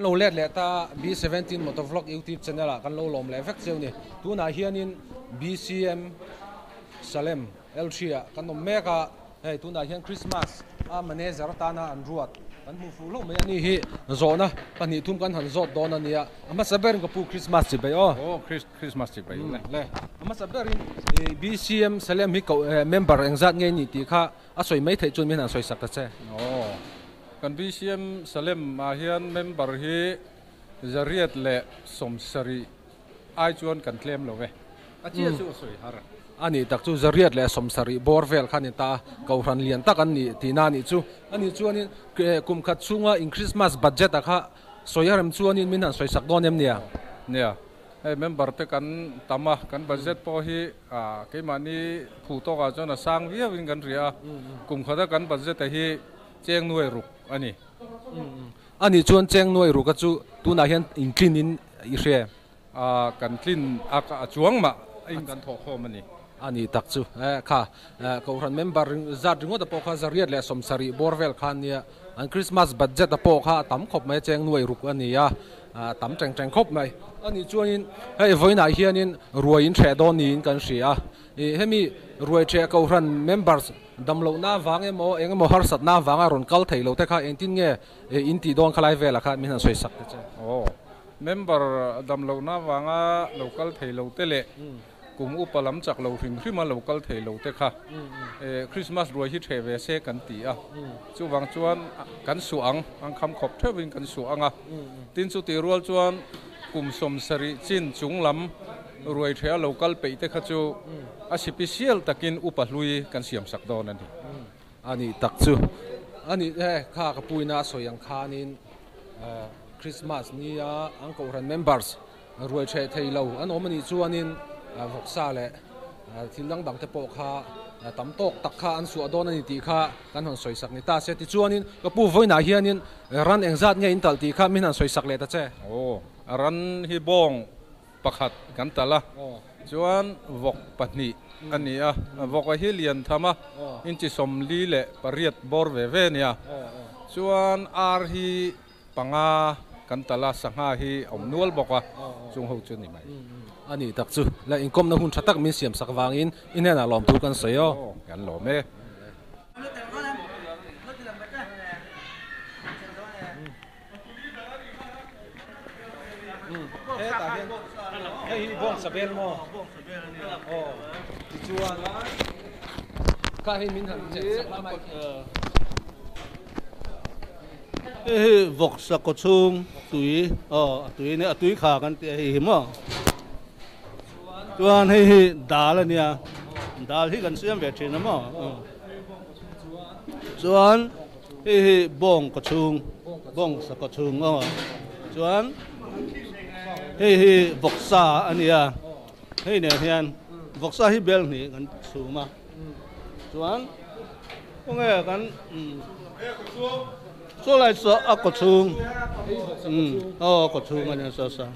lo let le ta B17 motovlog YouTube channel a kan lo lom le vek cheu ni tuna hianin BCM Salem Eltria kan nom meka hei tuna hian Christmas a manager tana an ruat kan mu fu lo me ani hi zona pani thum kan han zot don ania ama saber ka pu Christmas chi bai Christmas chi bai le ama saber BCM Salem hi member engzat nge ni ti kha a soi mai thei chun min an soi sak ta che kan BCM Salem ma hian member hi zariat le somsari ai chuan kan claim lo ve a chia chu soi har ani tak chu zariat le somsari borvel khan ta ko ran lian tak an ni tina ni chu ani chuanin kum khat chunga in Christmas budget akha soyaram chuanin min an soi sak don em nia hey member te kan tama kan budget po hi ke mani phu to ga chona sang via win kan ria kum khada kan budget hi cheng nuai ruk ani chuan cheng nuai ruk chu tuna hian in clean in i hre kan clean a chuang ma in kan tho khom ani ani tak chu kha ko ran member zat ringo da po kha zariat le somsari borvel khan nia an Christmas budget da po kha tam khop mai cheng nuai ruk ani ya tam cheng khop mai ani chuanin hei voina hianin ruai in thre don ni in kan hria hemi ruai thre ko ran members damlo na wange mo engemo har sat na wanga ron kal theilo te kha engtin nge inti don khalai vela kha min soi sak te member damlo na wanga local theilo te le kum upalam chak lo hring hrim local theilo te kha Christmas ruai hi theve se kan ti a chu wang chuan kan suang ang kham khop thewin kan suanga tin chu ti rual chuan kum somsari chin chunglam ruai thea local pe te kha chu a special takin upahlui kan siam sak don ani tak chu ani kha ka puina soyang khanin Christmas ni a angko ran members ruai the theilo an omani chuanin voksa le thildang dang te po kha tam tok tak kha an su adon ani ti kha kan hon soi sak ni ta se ti chuanin ka pu voina hianin ran engzat nge intal ti kha min han soi sak le ta che ran hi bong pakhat kan tala chuan vok pahni ani a vok hi lian thama in chi somli le pariat bor ve ve nia chuan ar hi panga kan tala sangha hi omnual boka chung ho chu ni mai ani tak chu la inkom na hun thatak min siam sak wangin inena lom tu kan soyo kan lo me hei bong sabel mo ti chuan ka hi min han che sak mai vok sa ko chung tui ne tui kha kan ti hi mo chuan hei dal ania dal hi kan siam ve thin mo chuan hei bong ko chung bong sa ko chung chuan hei vok sa ania hei ne hian vok sa hi bel ni kan su ma chuan ko nge kan so lai so a ko chung ko chung ania so sa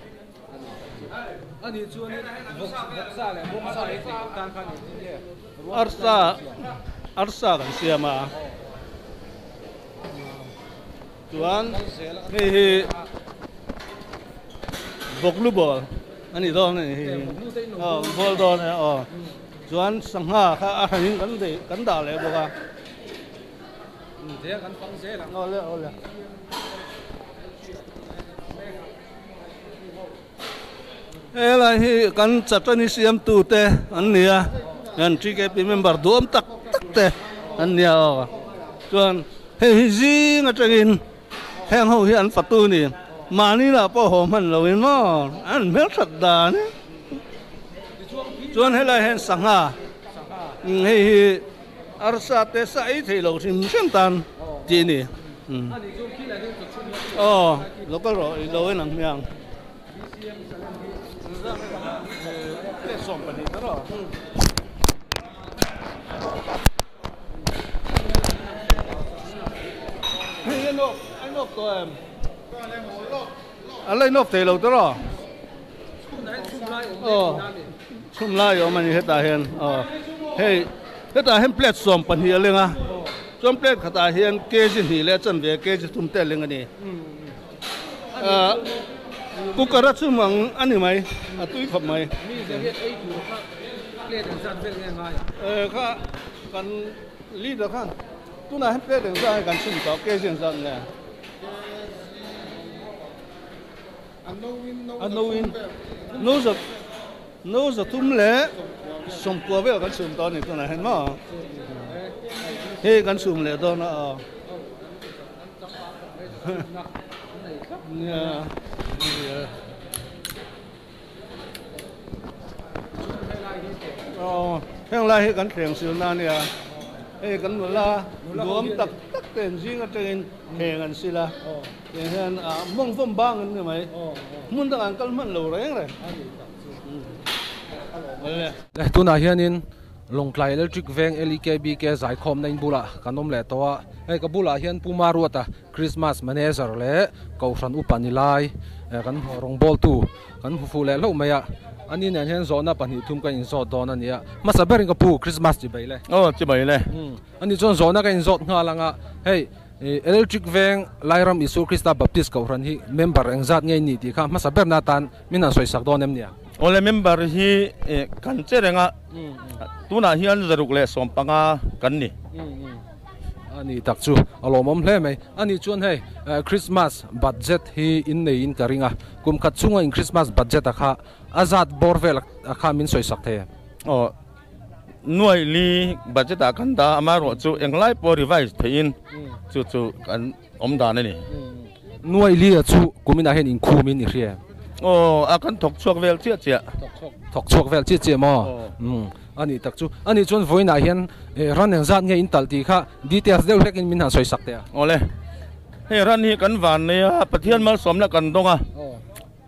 ani chuanin voksa le bongsa le tan khan ni arsa kan siama chuan hei boklu bol ani don ni bol don chuan sangha kha a hanin kan da le boka thế kan pang se la ole ela hi kan chatani siam tu te an nia an TKP member dom tak te an nia chuan hei ji nga tagin heng ho hi an fatu ni mani la po ho man loin mo an mel that da ni chuan hela hen sangha hei arsa te sa ai thei lo sim sem tan ti ni local ro lo en ang yang som pani ta ro hei no to em alai no te lo ta ro chum lai yo mani heta hen hei heta hem plate som pan hi lenga som plate khata hian ke jin hi le chan ve ke ji tum te lenga ni กูกระชุ่มอันนี้ไหมตุ้ยขับไหม มีเสียงไอ้ถูกครับเล่นสั้นเล่นง่าย ข้ากันลีดเดอร์ข้างตัวนั้นให้เป็นได้กันชุ่มต่อเกจินสันเนี่ยอันโนวินโน้จะทุ่มเละสมกัวเวลกันชุ่มตอนนี้ตัวไหนเห็นมั้งเฮ้กันชุ่มเละตอนน่ะเนี่ยแห่งไรให้กันแข่งสิวนาเนี่ยเอ้กันเวลารวมตักเต็มจริงก็จะเห็นแข่งกันสิละอย่างเช่นมั่งฟ้มบ้างกันใช่ไหมมุ่งต่างกันมันเหลวแรงเลยตัวน่ะเฮียนินลงไกลเอเล็กทริกเวง LKB แกสายคอมในบุระกันนมเละตัวกับบุระเฮียนปูมารัวตาคริสต์มาสแมเนเจอร์เละเขาสันอุปนิไลกันรองบอลตูกันฟูเละลูกเมียอันนี้เนี่ยเห็นโซนน่ะปันหิทุ่มกันอินโซดอนนั่นเนี่ยมาสับเบริงกับปูคริสต์มาสจีบไปเลยจีบไปเลยอันนี้โซนน่ะกันอินโซดงาลังอ่ะเฮ้ยเอเล็กทริกเวงไลรัมอิสุคริสต์บัพติสเขารันฮีเมมเบอร์เองจัดไงนี่ดีค่ะมาสับเบร์นาตันมินันสวยสักดอนเนี่ยโอเลเมมเบอร์ฮีกันเจริญอ่ะตัวน่ะเฮียนจะรุกเละสมปังอ่ะกันนี่อันนี้ตักจูอารมณ์มันเลยไหมอันนี้ชวนให้คริสต์มาสบัตเจ็ตที่อินในอินการิงอ่ะกุมขัดช่วงอินคริสต์มาสบัตเจ็ตอ่ะค่ะอาซาดบอร์เวลอ่ะค่ะมินสวยสักเทหน่วยลีบัตเจ็ตอ่ะกันตาอามาโรจูเอ็งไลฟ์บริไวส์เทียนจูกันอมดานนี่หน่วยลีอ่ะจูกุมินอ่ะเห็นอินคูมินอีกเรียอากันถกชวกเวลเจี๊ยถกชวกเวลเจี๊ยมั้งอันนี้ตักจูอันนี้ชวนvuiน่ะเห็นรันเองจัดไงอินตัลตีค่ะดีเทลเดี๋ยวเล็กอินมินหาสวยสักเตะโอ้เลยเฮ้รันนี้กันหวานเนี่ยปะเทียนมาสมแล้วกันตรงอ่ะ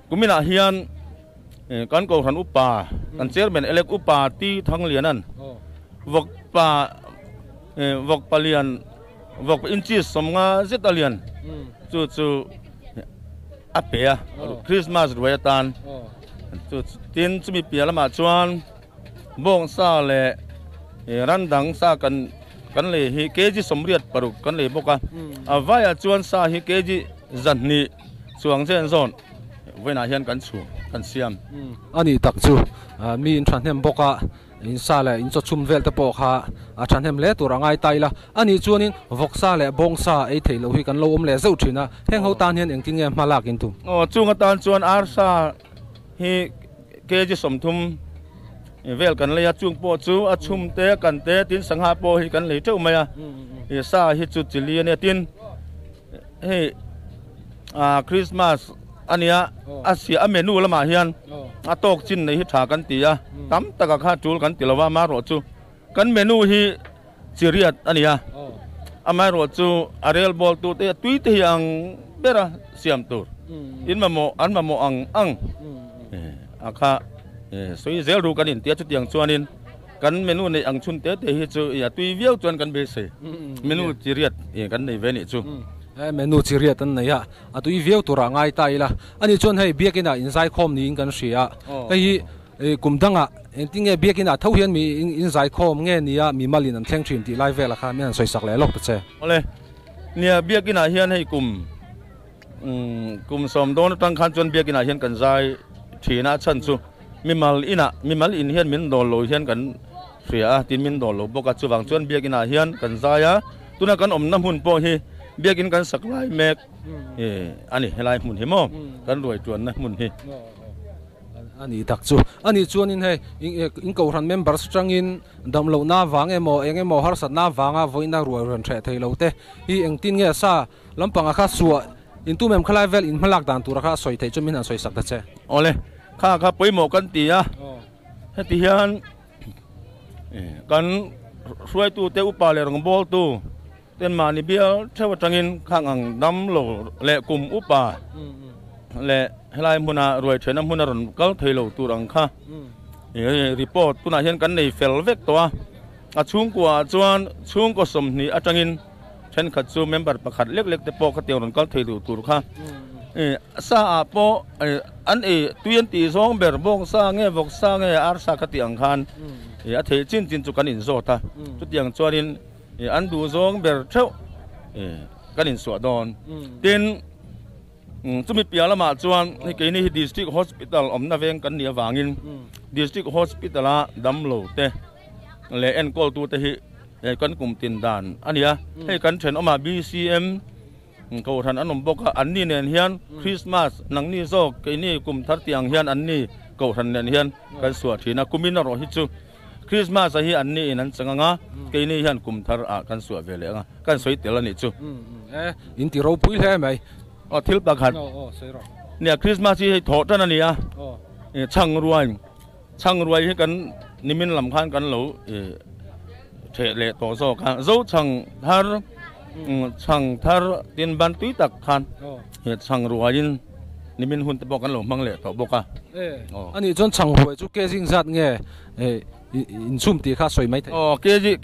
กุมินอ่ะเฮียนกันกูหันอุปากันเจอเป็นเล็กอุปาที่ทั้งเหรียญนั่นวกปาเลียนวกอินจิสมงาเจตเลียนจู่อาเปียคริสต์มาสรวยตานตินจะมีเปียละมาชวนบ่งซาเล่รันดังซากันเลยฮิเกจิสมเรียดปรุกันเลยบอกว่าว่าชวนซาฮิเกจิจันนี่สวงเส้นโซนเวน่าเห็นกันสูกันเสียมอันนี้ตักจูมีอินทรันเทมบอกว่าอินซาเล่อินจะชุมเวลตะปอกฮะอาจารย์เทมเล่ตัวร่างไอไตละอันนี้ชวนนินวกซาเล่บ่งซาไอเทลหุยกันโลมเล่เจ้าถิ่นนะแห่งเขาตานเห็นเองจริงๆมาลากินตุจุงตานชวนอาร์ซาฮิเกจิสมทุมเวลกันเลยจุงโปจูอาชุมเตะกันเตะตินสังหาโปฮิกันเลยเจ้าไหมซาฮิจุดจิลีเนี่ยตินเฮ้คริสต์มาสอันนี้อาเซียเมนูละมาเฮียนตกจินในฮิถากันตีตั้มตะกะข้าจูกันติละว่ามาโรจูกันเมนูฮิซีเรียสอันนี้มาโรจูอาเรลบอลตูเตะตุยเตียงเบระเสียมตูอินมาโมอันมาโมอังอาคาสวยเซลดูกันอินเตียจุดอย่างชวนินกันเมนูในอังชุนเตะเตะฮิจูอย่าตุยเวียวจวนกันเบสเมนูซีเรียสกันในเวนิจูเมนูซีเรียสตันเนี่ยตุยเวียวตัวร่างไอไตละอันนี้ชวนให้เบียกินอ่ะอินไซคอมนี่กันเสียไอ้กลุ่มดังอ่ะจริงๆเบียกินอ่ะเท่าเห็นมีอินไซคอมเงี้ยนี่มีมาลินอันแท่งชินที่ไลฟ์เวลาค่ะมีอันสวยสักเลยลอกไปเจ้เอาเลยเนี่ยเบียกินอ่ะเห็นให้กลุ่มสมโดนตั้งคันจนเบียกินอ่ะเห็นกันใจทีน่าชันซูมีมาลินเห็นมินโดนโลเห็นกันเสียตินมินโดนโลบอกกับจูวังจนเบียกินอ่ะเห็นกันใจตัวนั้นกันอมน้ำหุ่นโปฮีเบียกินกันสักลายเมกอันนี้ให้ลายหุ่นเห็นมั้งกันรวยจวนนะหุ่นฮีอันนี้ตักจูอันนี้จวนนี่ให้อินกูรันเมมเบอร์สจังอินดำโลน่าวางเองฮาร์สัตน่าวางไว้น่ารวยรันเทรดให้เราเตะอีเองตินเงี้ยซาลำปังอาคาสัวอินตู้เมมคลายเวลอินมาลักดันตัวราคาสวยเทจมินันสวยสักเตะโอ้เลยข้าไปหมอกันตีให้ตีฮันกันช่วยตู้เตอุปาเลรงบอลตู้เต้นมานี่เบี้ยเท่าจังอินข้างดำโลเละกลุ่มอุปาเละให้ลายมุนารวยเชน้ำมุนารอนก็เทโลตัวรังค่ะรีพอร์ตตัวน่าเห็นกันในเฟลเวกตัวช่วงกว่าจวนช่วงก็สมนี่จังอินฉันขัดซูเมมเบอร์ประคัดเล็กๆแต่พอขัดเตียวรันก็เทโลตัวค่ะซาโปอันตุยันตีสองเบอร์บงซาเงบกซาเงอาร์ซาขัดเตียงคันเทจินจุกันอินโซตาจุดอย่างจวนอินอันดูสองเบอร์เท่ากันอินสวดอนติน chu mi pia lama chuan hi ke ni district hospital omna veng kan nia wangin district hospital a damlo te le en kol tu te hi kan kum tin dan ania hei kan then oma BCM ko than anom boka anni nen hian Christmas nang ni zo ke ni kum thar tiang hian anni ko than nen hian kan suwa thina kumina ro hi chu Christmas hi anni in an changanga ke ni hian kum thar a kan suwa vele anga kan soi tel ani chu in ti ro pui hle mai thil pakhat sei ro nia Christmas hi tho tan ania chang ruai hi kan nimin lam khan kan lo the le to zo kan zo chang thar tin ban tui tak khan he chang ruain nimin hun te bok kan lo mang le to boka ani chon chang huai chu ke jing zat nge in chum ti kha soi mai the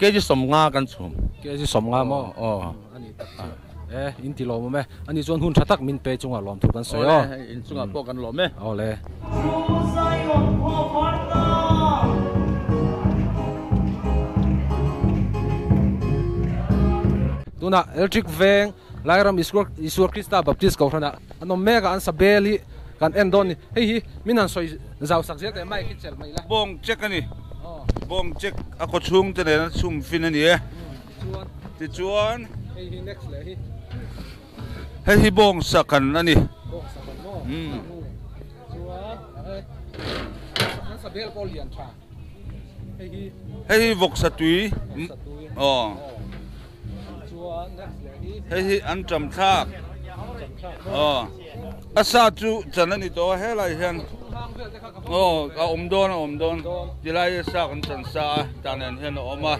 ke ji som nga kan chum ke ji som nga mo ani in ti lo mo me ani chon hun thatak min pe chunga lom thu kan soi in chunga po kan lo me le tuna electric veng lairam isur Krista Baptist ko thana anom mega an sabeli kan endon hi minan soi zau sak je te mai ki chel mai la bong check ani bong check a ko chung te ne sum fin ani ti chuan hi next le hi bong sakan ani chuan an sabel ko lian tha hi vok satui hi an tram thak asa chu chanani to helai hian a omdon dilai sa kan chan sa tanen hian oma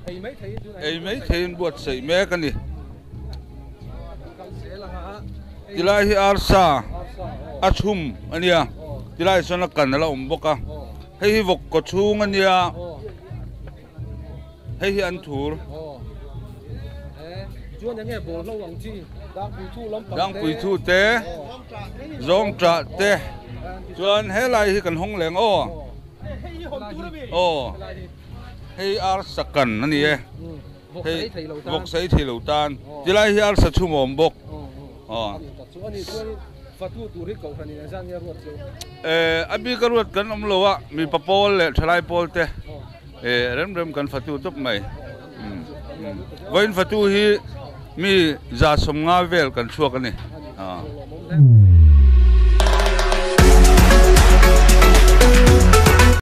ei mai thein buat sei me kan ni dilai hi arsa achum ania dilai sona kan la omboka hi vok ko chung ania hi an thur chuan yang e bol lo wang chi dang pui thu te zong tra te chuan helai hi kan hong leng hei ar sakan ani e hei vok sei thilo tan tilai hi ar sa chu mom bok fatu turi ko khani na jang ya ruat chu abi ka ruat kan om lowa mi papol le thlai pol te rem kan fatu top mai voin fatu hi mi za som nga vel kan chuak ani